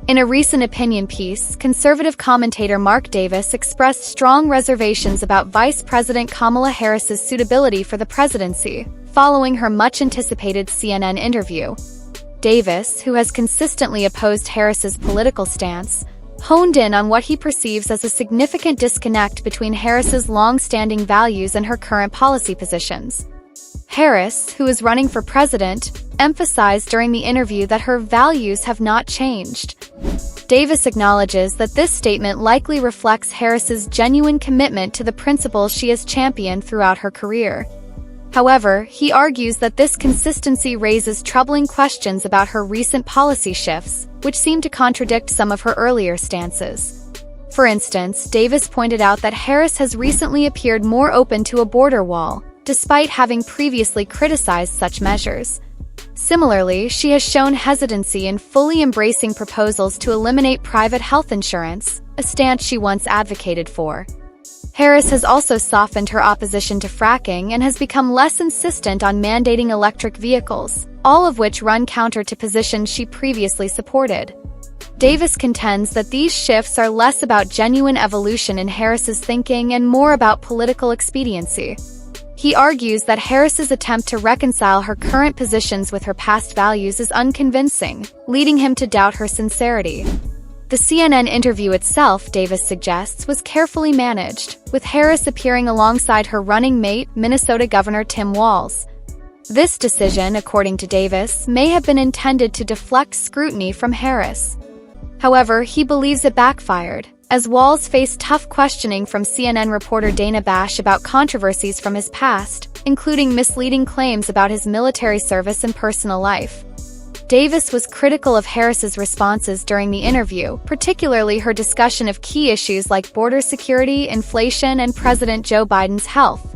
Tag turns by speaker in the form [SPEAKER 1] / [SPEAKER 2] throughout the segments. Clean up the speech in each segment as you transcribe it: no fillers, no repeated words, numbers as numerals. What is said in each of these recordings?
[SPEAKER 1] In a recent opinion piece, conservative commentator Mark Davis expressed strong reservations about Vice President Kamala Harris's suitability for the presidency, following her much-anticipated CNN interview. Davis, who has consistently opposed Harris's political stance, honed in on what he perceives as a significant disconnect between Harris's long-standing values and her current policy positions. Harris, who is running for president, emphasized during the interview that her values have not changed. Davis acknowledges that this statement likely reflects Harris's genuine commitment to the principles she has championed throughout her career. However, he argues that this consistency raises troubling questions about her recent policy shifts, which seem to contradict some of her earlier stances. For instance, Davis pointed out that Harris has recently appeared more open to a border wall, despite having previously criticized such measures. Similarly, she has shown hesitancy in fully embracing proposals to eliminate private health insurance, a stance she once advocated for. Harris has also softened her opposition to fracking and has become less insistent on mandating electric vehicles, all of which run counter to positions she previously supported. Davis contends that these shifts are less about genuine evolution in Harris's thinking and more about political expediency. He argues that Harris's attempt to reconcile her current positions with her past values is unconvincing, leading him to doubt her sincerity. The CNN interview itself, Davis suggests, was carefully managed, with Harris appearing alongside her running mate, Minnesota Governor Tim Walz. This decision, according to Davis, may have been intended to deflect scrutiny from Harris. However, he believes it backfired, as Walz faced tough questioning from CNN reporter Dana Bash about controversies from his past, including misleading claims about his military service and personal life. Davis was critical of Harris's responses during the interview, particularly her discussion of key issues like border security, inflation, and President Joe Biden's health.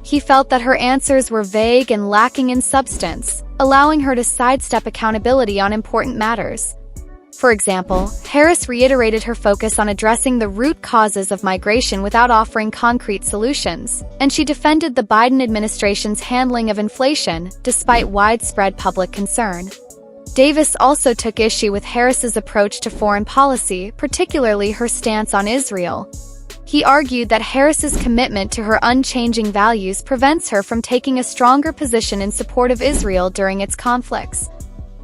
[SPEAKER 1] He felt that her answers were vague and lacking in substance, allowing her to sidestep accountability on important matters. For example, Harris reiterated her focus on addressing the root causes of migration without offering concrete solutions, and she defended the Biden administration's handling of inflation, despite widespread public concern. Davis also took issue with Harris's approach to foreign policy, particularly her stance on Israel. He argued that Harris's commitment to her unchanging values prevents her from taking a stronger position in support of Israel during its conflicts.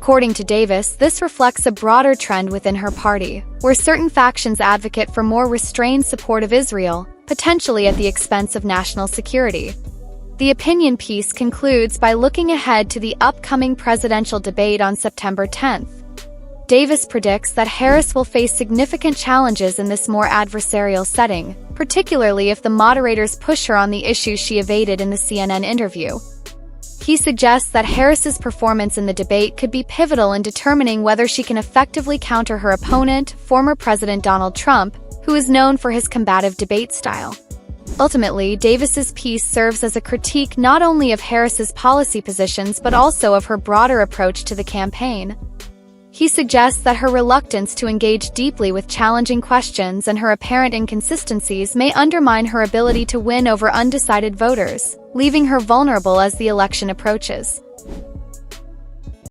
[SPEAKER 1] According to Davis, this reflects a broader trend within her party, where certain factions advocate for more restrained support of Israel, potentially at the expense of national security. The opinion piece concludes by looking ahead to the upcoming presidential debate on September 10th. Davis predicts that Harris will face significant challenges in this more adversarial setting, particularly if the moderators push her on the issues she evaded in the CNN interview. He suggests that Harris's performance in the debate could be pivotal in determining whether she can effectively counter her opponent, former President Donald Trump, who is known for his combative debate style. Ultimately, Davis's piece serves as a critique not only of Harris's policy positions but also of her broader approach to the campaign. He suggests that her reluctance to engage deeply with challenging questions and her apparent inconsistencies may undermine her ability to win over undecided voters, leaving her vulnerable as the election approaches.